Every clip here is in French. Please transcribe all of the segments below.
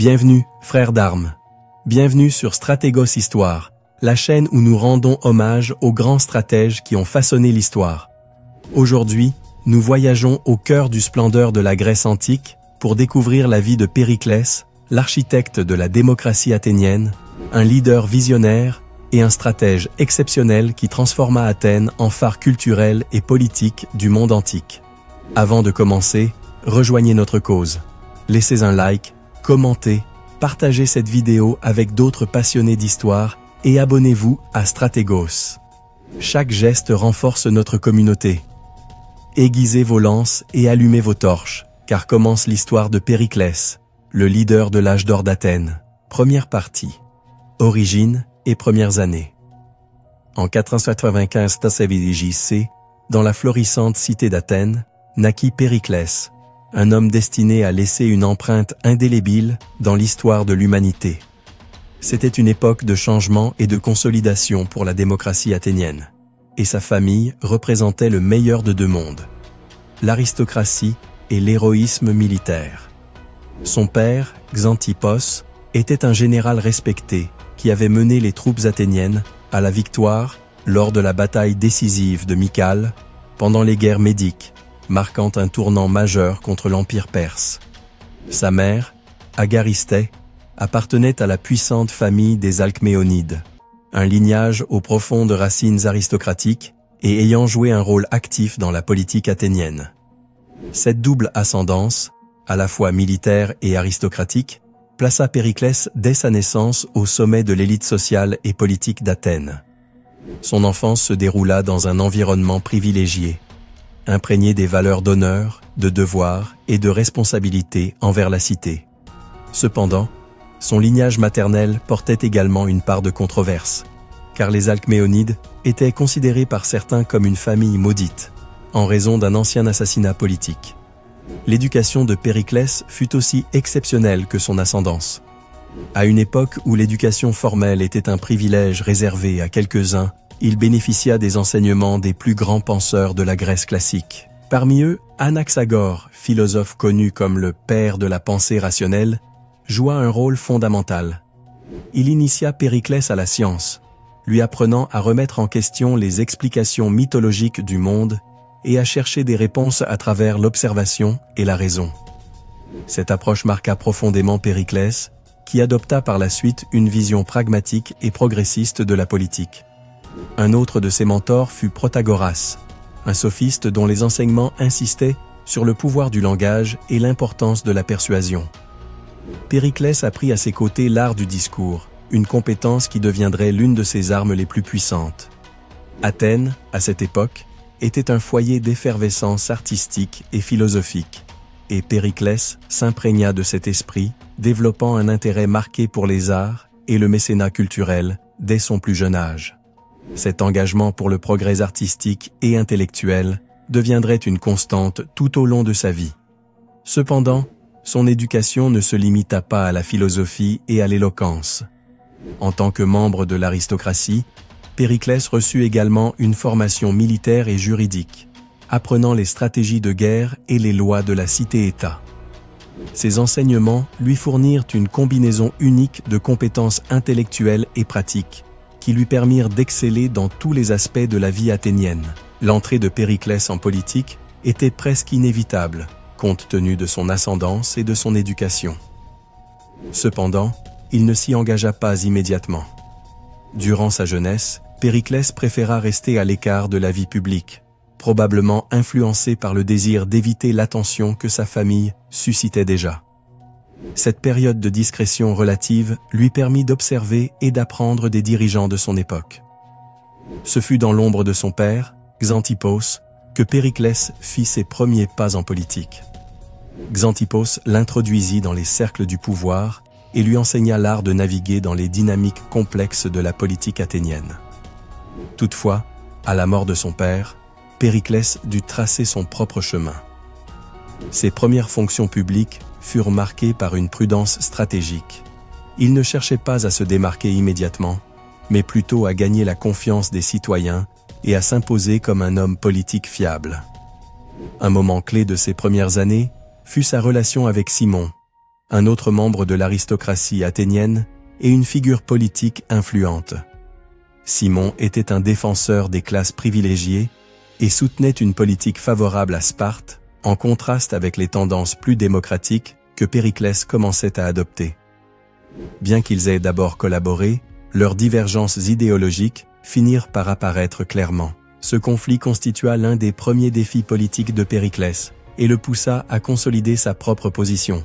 Bienvenue, frères d'armes. Bienvenue sur Stratégos Histoire, la chaîne où nous rendons hommage aux grands stratèges qui ont façonné l'histoire. Aujourd'hui, nous voyageons au cœur du splendeur de la Grèce antique pour découvrir la vie de Périclès, l'architecte de la démocratie athénienne, un leader visionnaire et un stratège exceptionnel qui transforma Athènes en phare culturel et politique du monde antique. Avant de commencer, rejoignez notre cause. Laissez un like, commentez, partagez cette vidéo avec d'autres passionnés d'histoire et abonnez-vous à Stratégos. Chaque geste renforce notre communauté. Aiguisez vos lances et allumez vos torches, car commence l'histoire de Périclès, le leader de l'âge d'or d'Athènes. Première partie. Origine et premières années. En 495 JC, dans la florissante cité d'Athènes, naquit Périclès, un homme destiné à laisser une empreinte indélébile dans l'histoire de l'humanité. C'était une époque de changement et de consolidation pour la démocratie athénienne, et sa famille représentait le meilleur de deux mondes, l'aristocratie et l'héroïsme militaire. Son père, Xantippos, était un général respecté qui avait mené les troupes athéniennes à la victoire lors de la bataille décisive de Mycale pendant les guerres médiques, marquant un tournant majeur contre l'Empire perse. Sa mère, Agaristée, appartenait à la puissante famille des Alcméonides, un lignage aux profondes racines aristocratiques et ayant joué un rôle actif dans la politique athénienne. Cette double ascendance, à la fois militaire et aristocratique, plaça Périclès dès sa naissance au sommet de l'élite sociale et politique d'Athènes. Son enfance se déroula dans un environnement privilégié, imprégné des valeurs d'honneur, de devoir et de responsabilité envers la cité. Cependant, son lignage maternel portait également une part de controverse, car les Alcméonides étaient considérés par certains comme une famille maudite, en raison d'un ancien assassinat politique. L'éducation de Périclès fut aussi exceptionnelle que son ascendance. À une époque où l'éducation formelle était un privilège réservé à quelques-uns, il bénéficia des enseignements des plus grands penseurs de la Grèce classique. Parmi eux, Anaxagore, philosophe connu comme le père de la pensée rationnelle, joua un rôle fondamental. Il initia Périclès à la science, lui apprenant à remettre en question les explications mythologiques du monde et à chercher des réponses à travers l'observation et la raison. Cette approche marqua profondément Périclès, qui adopta par la suite une vision pragmatique et progressiste de la politique. Un autre de ses mentors fut Protagoras, un sophiste dont les enseignements insistaient sur le pouvoir du langage et l'importance de la persuasion. Périclès apprit à ses côtés l'art du discours, une compétence qui deviendrait l'une de ses armes les plus puissantes. Athènes, à cette époque, était un foyer d'effervescence artistique et philosophique, et Périclès s'imprégna de cet esprit, développant un intérêt marqué pour les arts et le mécénat culturel dès son plus jeune âge. Cet engagement pour le progrès artistique et intellectuel deviendrait une constante tout au long de sa vie. Cependant, son éducation ne se limita pas à la philosophie et à l'éloquence. En tant que membre de l'aristocratie, Périclès reçut également une formation militaire et juridique, apprenant les stratégies de guerre et les lois de la cité-État. Ces enseignements lui fournirent une combinaison unique de compétences intellectuelles et pratiques, qui lui permirent d'exceller dans tous les aspects de la vie athénienne. L'entrée de Périclès en politique était presque inévitable, compte tenu de son ascendance et de son éducation. Cependant, il ne s'y engagea pas immédiatement. Durant sa jeunesse, Périclès préféra rester à l'écart de la vie publique, probablement influencé par le désir d'éviter l'attention que sa famille suscitait déjà. Cette période de discrétion relative lui permit d'observer et d'apprendre des dirigeants de son époque. Ce fut dans l'ombre de son père, Xantippos, que Périclès fit ses premiers pas en politique. Xantippos l'introduisit dans les cercles du pouvoir et lui enseigna l'art de naviguer dans les dynamiques complexes de la politique athénienne. Toutefois, à la mort de son père, Périclès dut tracer son propre chemin. Ses premières fonctions publiques furent marquées par une prudence stratégique. Il ne cherchait pas à se démarquer immédiatement, mais plutôt à gagner la confiance des citoyens et à s'imposer comme un homme politique fiable. Un moment clé de ses premières années fut sa relation avec Simon, un autre membre de l'aristocratie athénienne et une figure politique influente. Cimon était un défenseur des classes privilégiées et soutenait une politique favorable à Sparte, en contraste avec les tendances plus démocratiques que Périclès commençait à adopter. Bien qu'ils aient d'abord collaboré, leurs divergences idéologiques finirent par apparaître clairement. Ce conflit constitua l'un des premiers défis politiques de Périclès et le poussa à consolider sa propre position.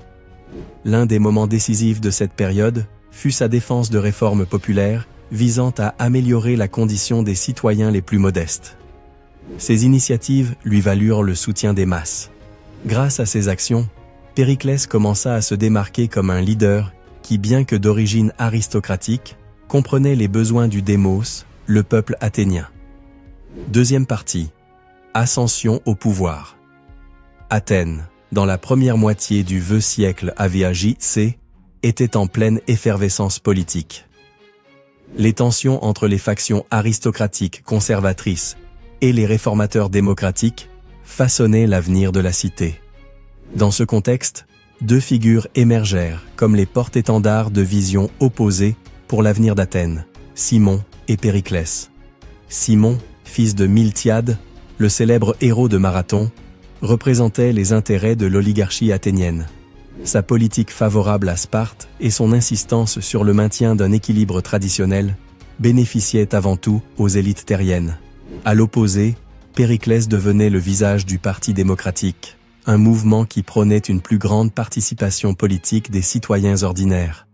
L'un des moments décisifs de cette période fut sa défense de réformes populaires visant à améliorer la condition des citoyens les plus modestes. Ces initiatives lui valurent le soutien des masses. Grâce à ces actions, Périclès commença à se démarquer comme un leader qui, bien que d'origine aristocratique, comprenait les besoins du démos, le peuple athénien. Deuxième partie. Ascension au pouvoir. Athènes, dans la première moitié du VIe siècle AVJ-C, était en pleine effervescence politique. Les tensions entre les factions aristocratiques conservatrices et les réformateurs démocratiques façonnaient l'avenir de la cité. Dans ce contexte, deux figures émergèrent comme les porte-étendards de visions opposées pour l'avenir d'Athènes, Cimon et Périclès. Cimon, fils de Miltiade, le célèbre héros de Marathon, représentait les intérêts de l'oligarchie athénienne. Sa politique favorable à Sparte et son insistance sur le maintien d'un équilibre traditionnel bénéficiaient avant tout aux élites terriennes. À l'opposé, Périclès devenait le visage du Parti démocratique, un mouvement qui prônait une plus grande participation politique des citoyens ordinaires.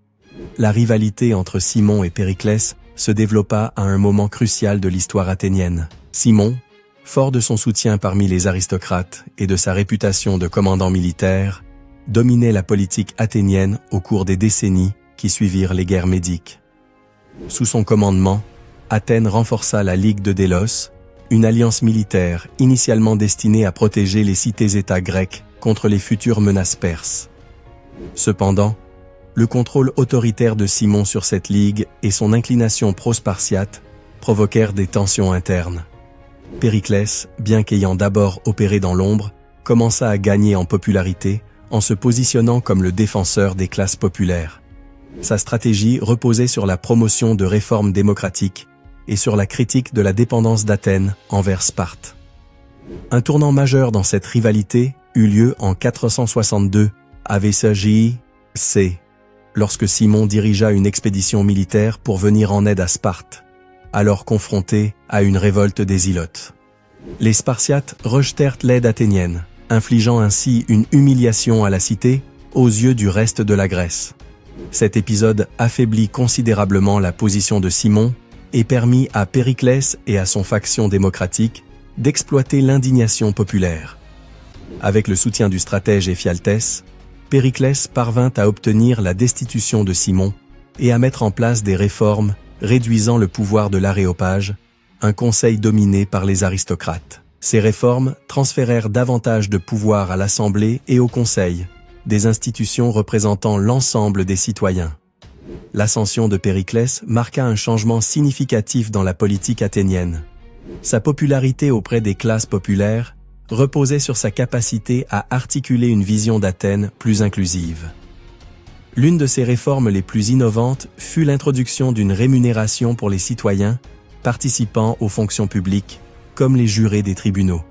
La rivalité entre Cimon et Périclès se développa à un moment crucial de l'histoire athénienne. Cimon, fort de son soutien parmi les aristocrates et de sa réputation de commandant militaire, dominait la politique athénienne au cours des décennies qui suivirent les guerres médiques. Sous son commandement, Athènes renforça la Ligue de Délos, une alliance militaire initialement destinée à protéger les cités-États grecques contre les futures menaces perses. Cependant, le contrôle autoritaire de Cimon sur cette ligue et son inclination pro-spartiate provoquèrent des tensions internes. Périclès, bien qu'ayant d'abord opéré dans l'ombre, commença à gagner en popularité en se positionnant comme le défenseur des classes populaires. Sa stratégie reposait sur la promotion de réformes démocratiques et sur la critique de la dépendance d'Athènes envers Sparte. Un tournant majeur dans cette rivalité eut lieu en 462 AVJ-C, lorsque Cimon dirigea une expédition militaire pour venir en aide à Sparte, alors confrontée à une révolte des Ilotes. Les Spartiates rejetèrent l'aide athénienne, infligeant ainsi une humiliation à la cité aux yeux du reste de la Grèce. Cet épisode affaiblit considérablement la position de Cimon et permit à Périclès et à son faction démocratique d'exploiter l'indignation populaire. Avec le soutien du stratège Éphialtès, Périclès parvint à obtenir la destitution de Cimon et à mettre en place des réformes réduisant le pouvoir de l'aréopage, un conseil dominé par les aristocrates. Ces réformes transférèrent davantage de pouvoir à l'Assemblée et au Conseil, des institutions représentant l'ensemble des citoyens. L'ascension de Périclès marqua un changement significatif dans la politique athénienne. Sa popularité auprès des classes populaires reposait sur sa capacité à articuler une vision d'Athènes plus inclusive. L'une de ses réformes les plus innovantes fut l'introduction d'une rémunération pour les citoyens participant aux fonctions publiques, comme les jurés des tribunaux.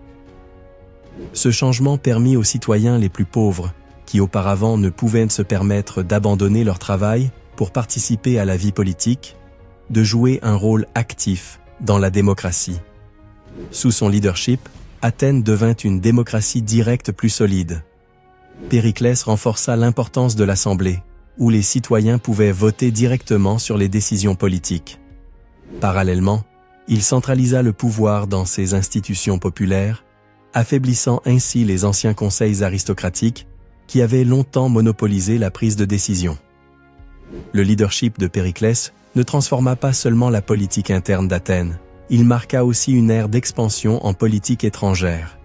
Ce changement permit aux citoyens les plus pauvres, qui auparavant ne pouvaient se permettre d'abandonner leur travail pour participer à la vie politique, de jouer un rôle actif dans la démocratie. Sous son leadership, Athènes devint une démocratie directe plus solide. Périclès renforça l'importance de l'Assemblée, où les citoyens pouvaient voter directement sur les décisions politiques. Parallèlement, il centralisa le pouvoir dans ses institutions populaires, affaiblissant ainsi les anciens conseils aristocratiques qui avaient longtemps monopolisé la prise de décision. Le leadership de Périclès ne transforma pas seulement la politique interne d'Athènes, il marqua aussi une ère d'expansion en politique étrangère.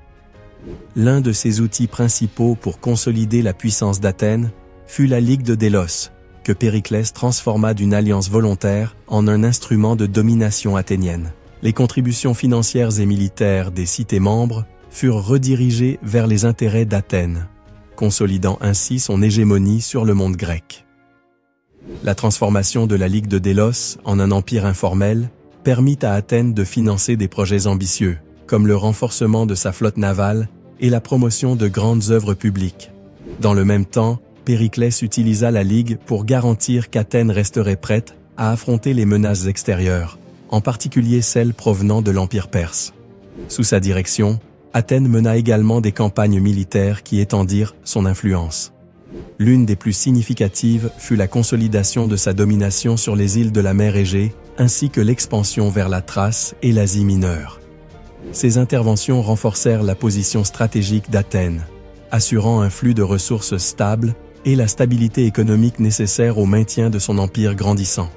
L'un de ses outils principaux pour consolider la puissance d'Athènes fut la Ligue de Délos, que Périclès transforma d'une alliance volontaire en un instrument de domination athénienne. Les contributions financières et militaires des cités membres furent redirigées vers les intérêts d'Athènes. consolidant ainsi son hégémonie sur le monde grec. La transformation de la Ligue de Délos en un empire informel permit à Athènes de financer des projets ambitieux, comme le renforcement de sa flotte navale et la promotion de grandes œuvres publiques. Dans le même temps, Périclès utilisa la Ligue pour garantir qu'Athènes resterait prête à affronter les menaces extérieures, en particulier celles provenant de l'Empire perse. Sous sa direction, Athènes mena également des campagnes militaires qui étendirent son influence. L'une des plus significatives fut la consolidation de sa domination sur les îles de la mer Égée, ainsi que l'expansion vers la Thrace et l'Asie mineure. Ces interventions renforcèrent la position stratégique d'Athènes, assurant un flux de ressources stable et la stabilité économique nécessaire au maintien de son empire grandissant.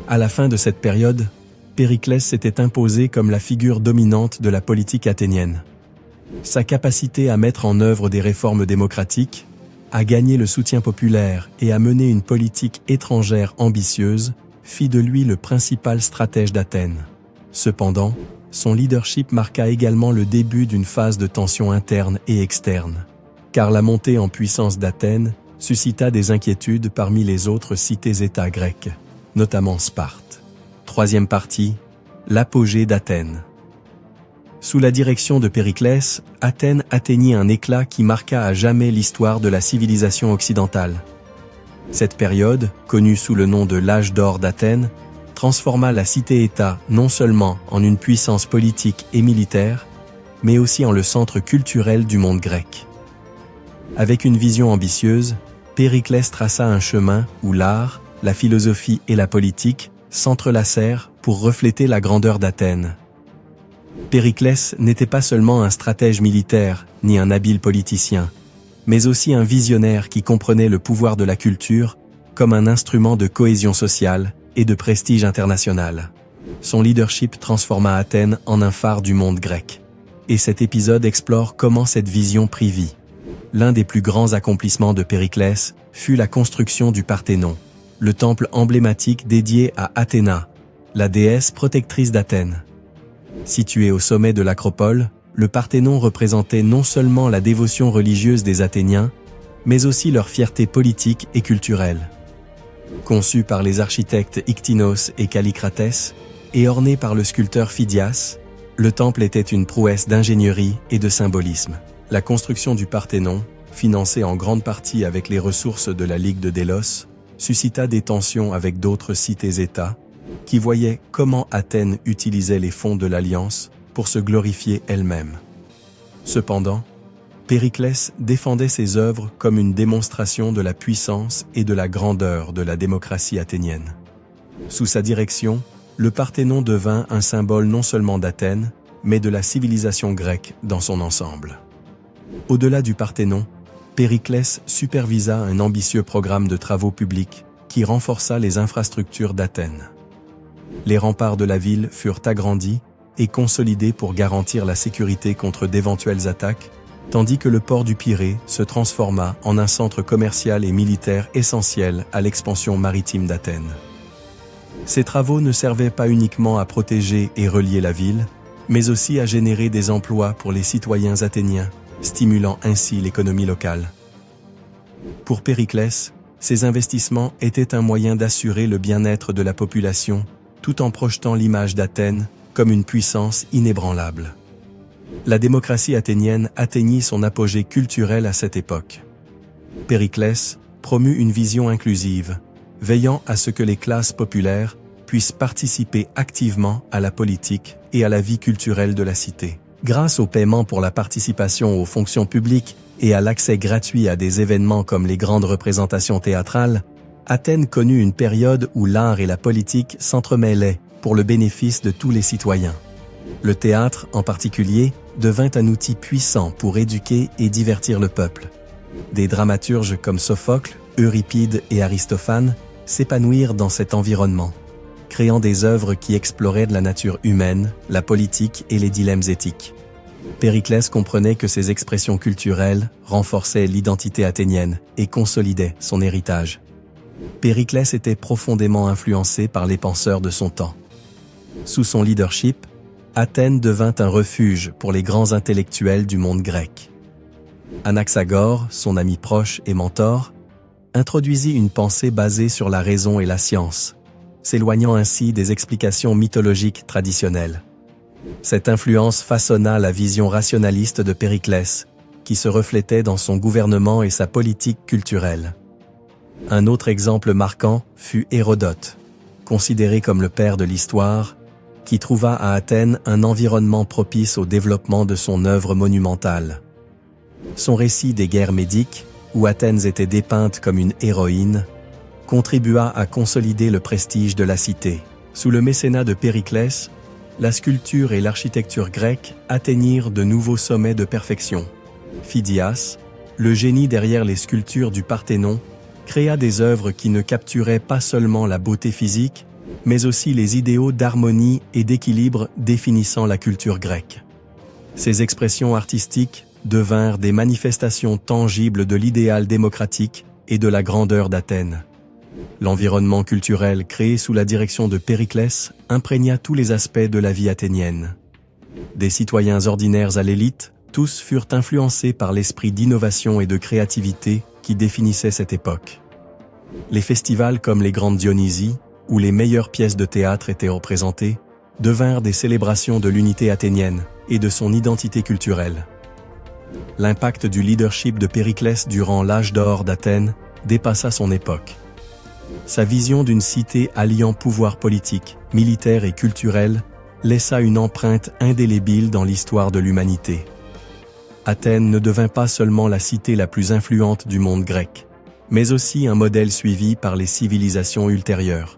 À la fin de cette période, Périclès s'était imposé comme la figure dominante de la politique athénienne. Sa capacité à mettre en œuvre des réformes démocratiques, à gagner le soutien populaire et à mener une politique étrangère ambitieuse fit de lui le principal stratège d'Athènes. Cependant, son leadership marqua également le début d'une phase de tension interne et externe, car la montée en puissance d'Athènes suscita des inquiétudes parmi les autres cités-États grecques, notamment Sparte. Troisième partie, l'apogée d'Athènes. Sous la direction de Périclès, Athènes atteignit un éclat qui marqua à jamais l'histoire de la civilisation occidentale. Cette période, connue sous le nom de l'âge d'or d'Athènes, transforma la cité-État non seulement en une puissance politique et militaire, mais aussi en le centre culturel du monde grec. Avec une vision ambitieuse, Périclès traça un chemin où l'art, la philosophie et la politique s'entrelacèrent pour refléter la grandeur d'Athènes. Périclès n'était pas seulement un stratège militaire ni un habile politicien, mais aussi un visionnaire qui comprenait le pouvoir de la culture comme un instrument de cohésion sociale et de prestige international. Son leadership transforma Athènes en un phare du monde grec. Et cet épisode explore comment cette vision prit vie. L'un des plus grands accomplissements de Périclès fut la construction du Parthénon, le temple emblématique dédié à Athéna, la déesse protectrice d'Athènes. Situé au sommet de l'acropole, le Parthénon représentait non seulement la dévotion religieuse des Athéniens, mais aussi leur fierté politique et culturelle. Conçu par les architectes Iktinos et Kallikrates, et orné par le sculpteur Phidias, le temple était une prouesse d'ingénierie et de symbolisme. La construction du Parthénon, financée en grande partie avec les ressources de la Ligue de Délos, suscita des tensions avec d'autres cités-États, qui voyaient comment Athènes utilisait les fonds de l'Alliance pour se glorifier elle-même. Cependant, Périclès défendait ses œuvres comme une démonstration de la puissance et de la grandeur de la démocratie athénienne. Sous sa direction, le Parthénon devint un symbole non seulement d'Athènes, mais de la civilisation grecque dans son ensemble. Au-delà du Parthénon, Périclès supervisa un ambitieux programme de travaux publics qui renforça les infrastructures d'Athènes. Les remparts de la ville furent agrandis et consolidés pour garantir la sécurité contre d'éventuelles attaques, tandis que le port du Pirée se transforma en un centre commercial et militaire essentiel à l'expansion maritime d'Athènes. Ces travaux ne servaient pas uniquement à protéger et relier la ville, mais aussi à générer des emplois pour les citoyens athéniens, stimulant ainsi l'économie locale. Pour Périclès, ces investissements étaient un moyen d'assurer le bien-être de la population, tout en projetant l'image d'Athènes comme une puissance inébranlable. La démocratie athénienne atteignit son apogée culturel à cette époque. Périclès promut une vision inclusive, veillant à ce que les classes populaires puissent participer activement à la politique et à la vie culturelle de la cité. Grâce au paiement pour la participation aux fonctions publiques et à l'accès gratuit à des événements comme les grandes représentations théâtrales, Athènes connut une période où l'art et la politique s'entremêlaient pour le bénéfice de tous les citoyens. Le théâtre, en particulier, devint un outil puissant pour éduquer et divertir le peuple. Des dramaturges comme Sophocle, Euripide et Aristophane s'épanouirent dans cet environnement, créant des œuvres qui exploraient la nature humaine, la politique et les dilemmes éthiques. Périclès comprenait que ces expressions culturelles renforçaient l'identité athénienne et consolidaient son héritage. Périclès était profondément influencé par les penseurs de son temps. Sous son leadership, Athènes devint un refuge pour les grands intellectuels du monde grec. Anaxagore, son ami proche et mentor, introduisit une pensée basée sur la raison et la science, s'éloignant ainsi des explications mythologiques traditionnelles. Cette influence façonna la vision rationaliste de Périclès, qui se reflétait dans son gouvernement et sa politique culturelle. Un autre exemple marquant fut Hérodote, considéré comme le père de l'histoire, qui trouva à Athènes un environnement propice au développement de son œuvre monumentale. Son récit des guerres médiques, où Athènes était dépeinte comme une héroïne, contribua à consolider le prestige de la cité. Sous le mécénat de Périclès, la sculpture et l'architecture grecque atteignirent de nouveaux sommets de perfection. Phidias, le génie derrière les sculptures du Parthénon, créa des œuvres qui ne capturaient pas seulement la beauté physique, mais aussi les idéaux d'harmonie et d'équilibre définissant la culture grecque. Ces expressions artistiques devinrent des manifestations tangibles de l'idéal démocratique et de la grandeur d'Athènes. L'environnement culturel créé sous la direction de Périclès imprégna tous les aspects de la vie athénienne. Des citoyens ordinaires à l'élite, tous furent influencés par l'esprit d'innovation et de créativité qui définissait cette époque. Les festivals comme les Grandes Dionysies, où les meilleures pièces de théâtre étaient représentées, devinrent des célébrations de l'unité athénienne et de son identité culturelle. L'impact du leadership de Périclès durant l'âge d'or d'Athènes dépassa son époque. Sa vision d'une cité alliant pouvoir politique, militaire et culturel laissa une empreinte indélébile dans l'histoire de l'humanité. Athènes ne devint pas seulement la cité la plus influente du monde grec, mais aussi un modèle suivi par les civilisations ultérieures.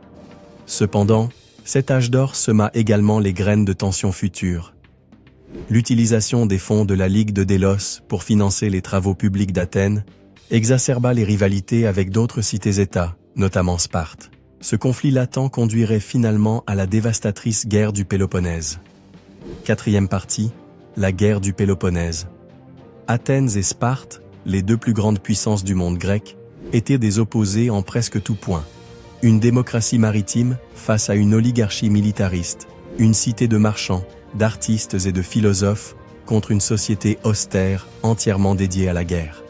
Cependant, cet âge d'or sema également les graines de tensions futures. L'utilisation des fonds de la Ligue de Délos pour financer les travaux publics d'Athènes exacerba les rivalités avec d'autres cités-États, notamment Sparte. Ce conflit latent conduirait finalement à la dévastatrice guerre du Péloponnèse. Quatrième partie, la guerre du Péloponnèse. Athènes et Sparte, les deux plus grandes puissances du monde grec, étaient des opposés en presque tout point. Une démocratie maritime face à une oligarchie militariste, une cité de marchands, d'artistes et de philosophes contre une société austère entièrement dédiée à la guerre.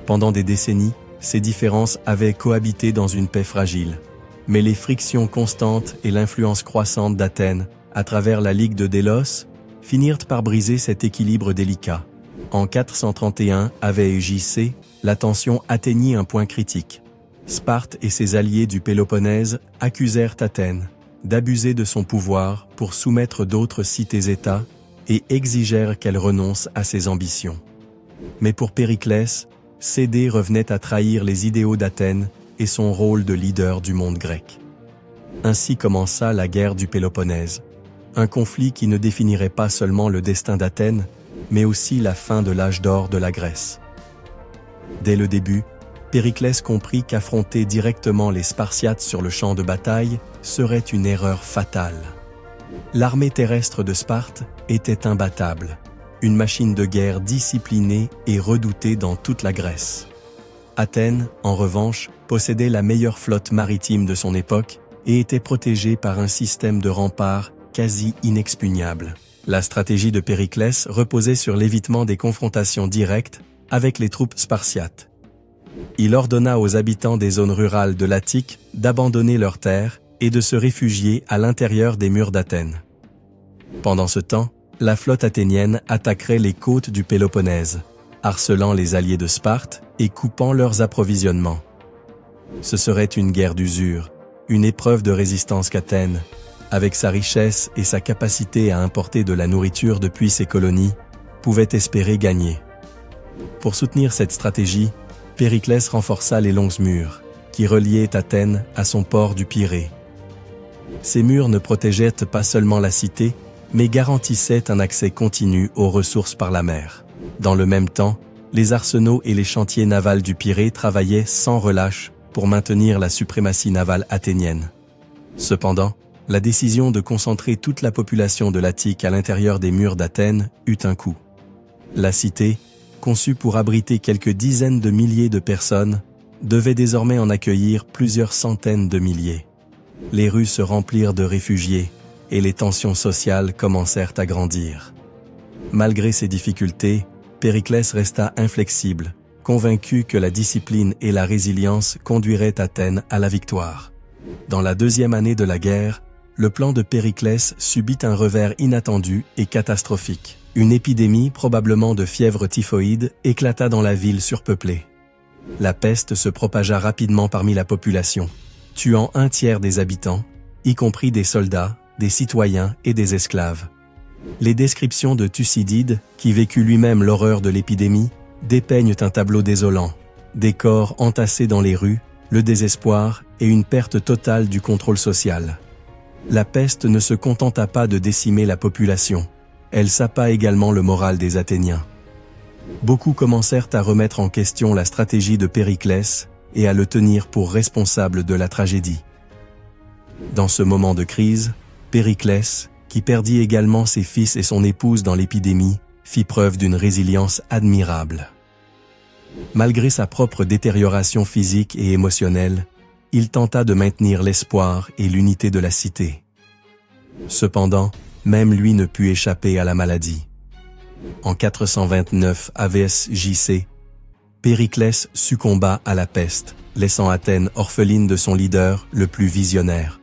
Pendant des décennies, ces différences avaient cohabité dans une paix fragile. Mais les frictions constantes et l'influence croissante d'Athènes, à travers la Ligue de Délos, finirent par briser cet équilibre délicat. En 431, avec JC, la tension atteignit un point critique. Sparte et ses alliés du Péloponnèse accusèrent Athènes d'abuser de son pouvoir pour soumettre d'autres cités-États et exigèrent qu'elle renonce à ses ambitions. Mais pour Périclès, céder revenait à trahir les idéaux d'Athènes et son rôle de leader du monde grec. Ainsi commença la guerre du Péloponnèse, un conflit qui ne définirait pas seulement le destin d'Athènes, mais aussi la fin de l'âge d'or de la Grèce. Dès le début, Périclès comprit qu'affronter directement les Spartiates sur le champ de bataille serait une erreur fatale. L'armée terrestre de Sparte était imbattable, une machine de guerre disciplinée et redoutée dans toute la Grèce. Athènes, en revanche, possédait la meilleure flotte maritime de son époque et était protégée par un système de remparts quasi inexpugnable. La stratégie de Périclès reposait sur l'évitement des confrontations directes avec les troupes spartiates. Il ordonna aux habitants des zones rurales de l'Attique d'abandonner leurs terres et de se réfugier à l'intérieur des murs d'Athènes. Pendant ce temps, la flotte athénienne attaquerait les côtes du Péloponnèse, harcelant les alliés de Sparte et coupant leurs approvisionnements. Ce serait une guerre d'usure, une épreuve de résistance qu'Athènes, avec sa richesse et sa capacité à importer de la nourriture depuis ses colonies, pouvait espérer gagner. Pour soutenir cette stratégie, Périclès renforça les longs murs, qui reliaient Athènes à son port du Pirée. Ces murs ne protégeaient pas seulement la cité, mais garantissaient un accès continu aux ressources par la mer. Dans le même temps, les arsenaux et les chantiers navals du Pirée travaillaient sans relâche pour maintenir la suprématie navale athénienne. Cependant, la décision de concentrer toute la population de l'Attique à l'intérieur des murs d'Athènes eut un coût. La cité, conçue pour abriter quelques dizaines de milliers de personnes, devait désormais en accueillir plusieurs centaines de milliers. Les rues se remplirent de réfugiés et les tensions sociales commencèrent à grandir. Malgré ces difficultés, Périclès resta inflexible, convaincu que la discipline et la résilience conduiraient Athènes à la victoire. Dans la deuxième année de la guerre, le plan de Périclès subit un revers inattendu et catastrophique. Une épidémie, probablement de fièvre typhoïde, éclata dans la ville surpeuplée. La peste se propagea rapidement parmi la population, tuant un tiers des habitants, y compris des soldats, des citoyens et des esclaves. Les descriptions de Thucydide, qui vécut lui-même l'horreur de l'épidémie, dépeignent un tableau désolant. Des corps entassés dans les rues, le désespoir et une perte totale du contrôle social. La peste ne se contenta pas de décimer la population. Elle sapa également le moral des Athéniens. Beaucoup commencèrent à remettre en question la stratégie de Périclès et à le tenir pour responsable de la tragédie. Dans ce moment de crise, Périclès, qui perdit également ses fils et son épouse dans l'épidémie, fit preuve d'une résilience admirable. Malgré sa propre détérioration physique et émotionnelle, il tenta de maintenir l'espoir et l'unité de la cité. Cependant, même lui ne put échapper à la maladie. En 429 AVS JC, Périclès succomba à la peste, laissant Athènes orpheline de son leader le plus visionnaire.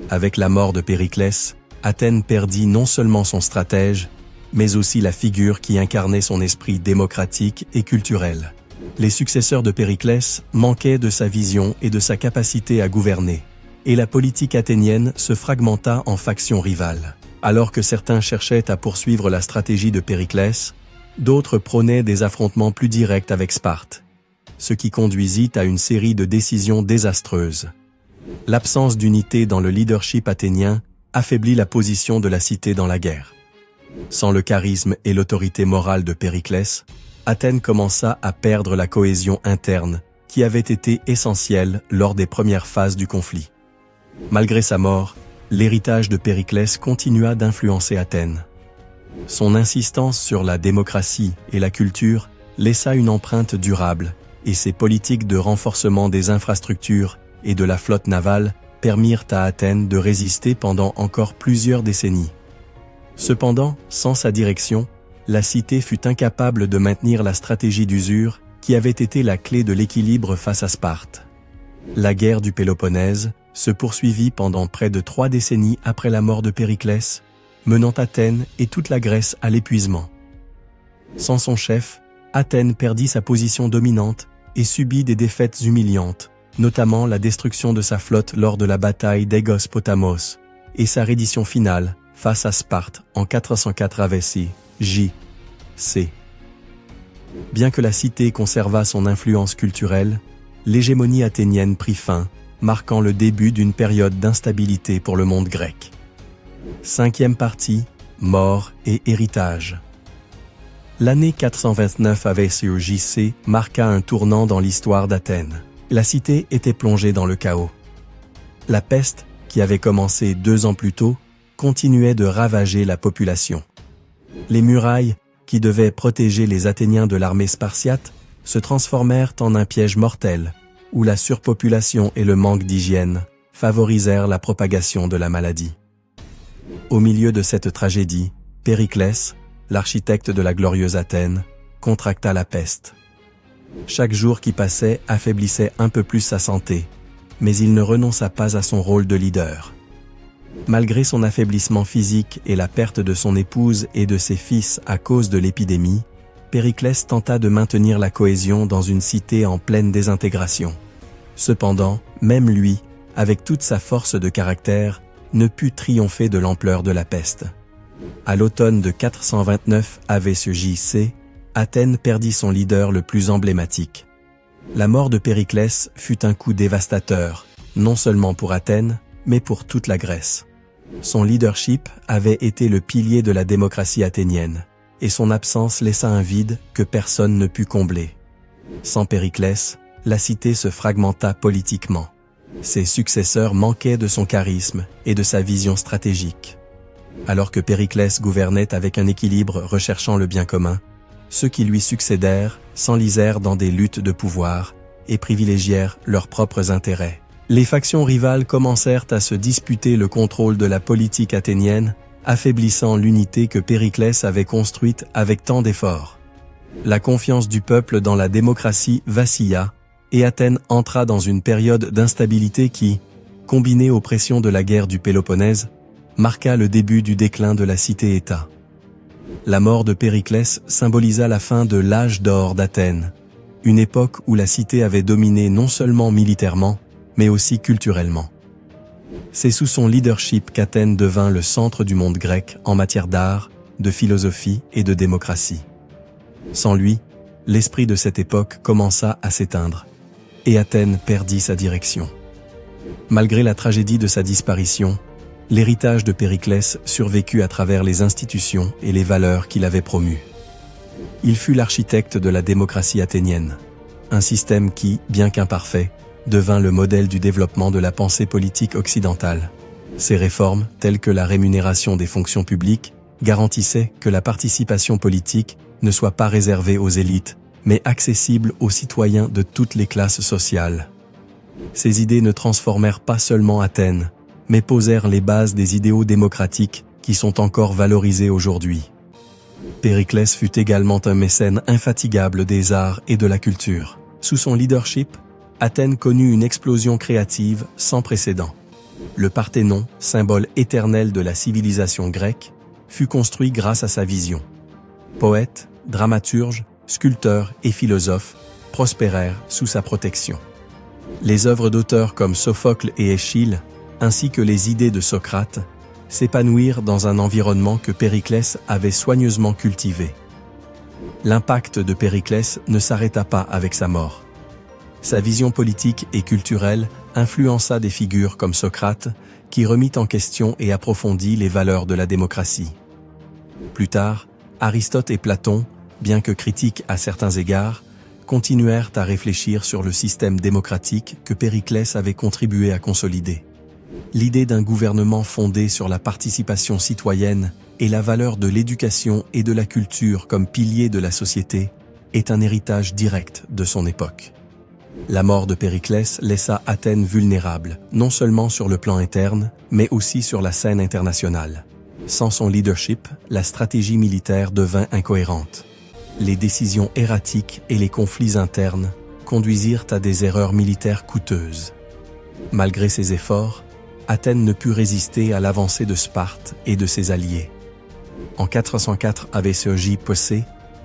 Avec la mort de Périclès, Athènes perdit non seulement son stratège, mais aussi la figure qui incarnait son esprit démocratique et culturel. Les successeurs de Périclès manquaient de sa vision et de sa capacité à gouverner, et la politique athénienne se fragmenta en factions rivales. Alors que certains cherchaient à poursuivre la stratégie de Périclès, d'autres prônaient des affrontements plus directs avec Sparte, ce qui conduisit à une série de décisions désastreuses. L'absence d'unité dans le leadership athénien affaiblit la position de la cité dans la guerre. Sans le charisme et l'autorité morale de Périclès, Athènes commença à perdre la cohésion interne qui avait été essentielle lors des premières phases du conflit. Malgré sa mort, l'héritage de Périclès continua d'influencer Athènes. Son insistance sur la démocratie et la culture laissa une empreinte durable, et ses politiques de renforcement des infrastructures et de la flotte navale permirent à Athènes de résister pendant encore plusieurs décennies. Cependant, sans sa direction, la cité fut incapable de maintenir la stratégie d'usure qui avait été la clé de l'équilibre face à Sparte. La guerre du Péloponnèse se poursuivit pendant près de 3 décennies après la mort de Périclès, menant Athènes et toute la Grèce à l'épuisement. Sans son chef, Athènes perdit sa position dominante et subit des défaites humiliantes, notamment la destruction de sa flotte lors de la bataille d'Aigos Potamos et sa reddition finale face à Sparte en 404 AVC J.C. Bien que la cité conservât son influence culturelle, l'hégémonie athénienne prit fin, marquant le début d'une période d'instabilité pour le monde grec. 5e partie, mort et héritage. L'année 429 AVC JC marqua un tournant dans l'histoire d'Athènes. La cité était plongée dans le chaos. La peste, qui avait commencé 2 ans plus tôt, continuait de ravager la population. Les murailles, qui devaient protéger les Athéniens de l'armée spartiate, se transformèrent en un piège mortel, où la surpopulation et le manque d'hygiène favorisèrent la propagation de la maladie. Au milieu de cette tragédie, Périclès, l'architecte de la glorieuse Athènes, contracta la peste. Chaque jour qui passait affaiblissait un peu plus sa santé, mais il ne renonça pas à son rôle de leader. Malgré son affaiblissement physique et la perte de son épouse et de ses fils à cause de l'épidémie, Périclès tenta de maintenir la cohésion dans une cité en pleine désintégration. Cependant, même lui, avec toute sa force de caractère, ne put triompher de l'ampleur de la peste. À l'automne de 429 AVC JC, Athènes perdit son leader le plus emblématique. La mort de Périclès fut un coup dévastateur, non seulement pour Athènes, mais pour toute la Grèce. Son leadership avait été le pilier de la démocratie athénienne, et son absence laissa un vide que personne ne put combler. Sans Périclès, la cité se fragmenta politiquement. Ses successeurs manquaient de son charisme et de sa vision stratégique. Alors que Périclès gouvernait avec un équilibre recherchant le bien commun, ceux qui lui succédèrent s'enlisèrent dans des luttes de pouvoir et privilégièrent leurs propres intérêts. Les factions rivales commencèrent à se disputer le contrôle de la politique athénienne, affaiblissant l'unité que Périclès avait construite avec tant d'efforts. La confiance du peuple dans la démocratie vacilla, et Athènes entra dans une période d'instabilité qui, combinée aux pressions de la guerre du Péloponnèse, marqua le début du déclin de la cité-État. La mort de Périclès symbolisa la fin de l'âge d'or d'Athènes, une époque où la cité avait dominé non seulement militairement, mais aussi culturellement. C'est sous son leadership qu'Athènes devint le centre du monde grec en matière d'art, de philosophie et de démocratie. Sans lui, l'esprit de cette époque commença à s'éteindre, et Athènes perdit sa direction. Malgré la tragédie de sa disparition, l'héritage de Périclès survécut à travers les institutions et les valeurs qu'il avait promues. Il fut l'architecte de la démocratie athénienne, un système qui, bien qu'imparfait, devint le modèle du développement de la pensée politique occidentale. Ces réformes, telles que la rémunération des fonctions publiques, garantissaient que la participation politique ne soit pas réservée aux élites, mais accessible aux citoyens de toutes les classes sociales. Ces idées ne transformèrent pas seulement Athènes, mais posèrent les bases des idéaux démocratiques qui sont encore valorisés aujourd'hui. Périclès fut également un mécène infatigable des arts et de la culture. Sous son leadership, Athènes connut une explosion créative sans précédent. Le Parthénon, symbole éternel de la civilisation grecque, fut construit grâce à sa vision. Poètes, dramaturges, sculpteurs et philosophes prospérèrent sous sa protection. Les œuvres d'auteurs comme Sophocle et Échille, ainsi que les idées de Socrate, s'épanouirent dans un environnement que Périclès avait soigneusement cultivé. L'impact de Périclès ne s'arrêta pas avec sa mort. Sa vision politique et culturelle influença des figures comme Socrate, qui remit en question et approfondit les valeurs de la démocratie. Plus tard, Aristote et Platon, bien que critiques à certains égards, continuèrent à réfléchir sur le système démocratique que Périclès avait contribué à consolider. L'idée d'un gouvernement fondé sur la participation citoyenne et la valeur de l'éducation et de la culture comme piliers de la société est un héritage direct de son époque. La mort de Périclès laissa Athènes vulnérable, non seulement sur le plan interne, mais aussi sur la scène internationale. Sans son leadership, la stratégie militaire devint incohérente. Les décisions erratiques et les conflits internes conduisirent à des erreurs militaires coûteuses. Malgré ses efforts, Athènes ne put résister à l'avancée de Sparte et de ses alliés. En 404 AVCJ,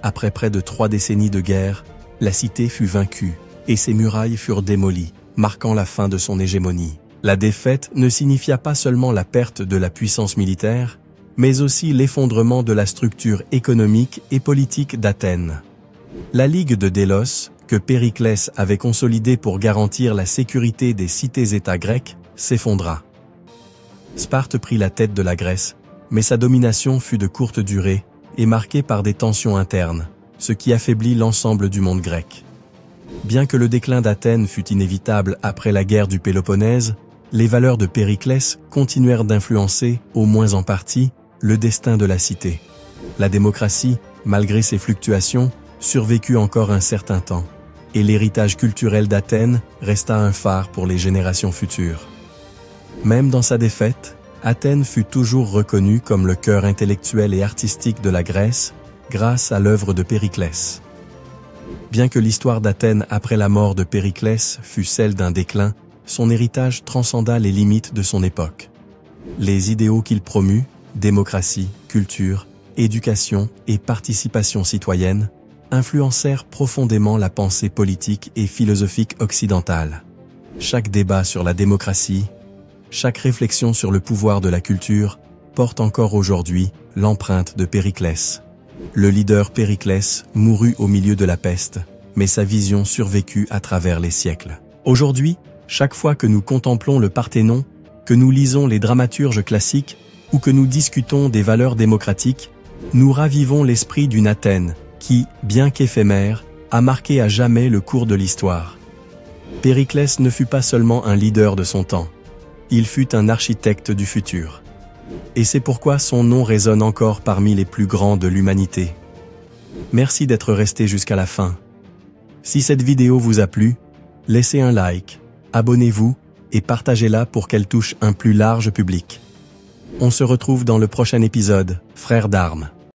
après près de 3 décennies de guerre, la cité fut vaincue et ses murailles furent démolies, marquant la fin de son hégémonie. La défaite ne signifia pas seulement la perte de la puissance militaire, mais aussi l'effondrement de la structure économique et politique d'Athènes. La Ligue de Délos, que Périclès avait consolidée pour garantir la sécurité des cités-États grecques, s'effondra. Sparte prit la tête de la Grèce, mais sa domination fut de courte durée et marquée par des tensions internes, ce qui affaiblit l'ensemble du monde grec. Bien que le déclin d'Athènes fût inévitable après la guerre du Péloponnèse, les valeurs de Périclès continuèrent d'influencer, au moins en partie, le destin de la cité. La démocratie, malgré ses fluctuations, survécut encore un certain temps, et l'héritage culturel d'Athènes resta un phare pour les générations futures. Même dans sa défaite, Athènes fut toujours reconnue comme le cœur intellectuel et artistique de la Grèce, grâce à l'œuvre de Périclès. Bien que l'histoire d'Athènes après la mort de Périclès fût celle d'un déclin, son héritage transcenda les limites de son époque. Les idéaux qu'il promut, démocratie, culture, éducation et participation citoyenne, influencèrent profondément la pensée politique et philosophique occidentale. Chaque débat sur la démocratie, chaque réflexion sur le pouvoir de la culture porte encore aujourd'hui l'empreinte de Périclès. Le leader Périclès mourut au milieu de la peste, mais sa vision survécut à travers les siècles. Aujourd'hui, chaque fois que nous contemplons le Parthénon, que nous lisons les dramaturges classiques ou que nous discutons des valeurs démocratiques, nous ravivons l'esprit d'une Athènes qui, bien qu'éphémère, a marqué à jamais le cours de l'histoire. Périclès ne fut pas seulement un leader de son temps, il fut un architecte du futur. Et c'est pourquoi son nom résonne encore parmi les plus grands de l'humanité. Merci d'être resté jusqu'à la fin. Si cette vidéo vous a plu, laissez un like, abonnez-vous et partagez-la pour qu'elle touche un plus large public. On se retrouve dans le prochain épisode, Frères d'armes.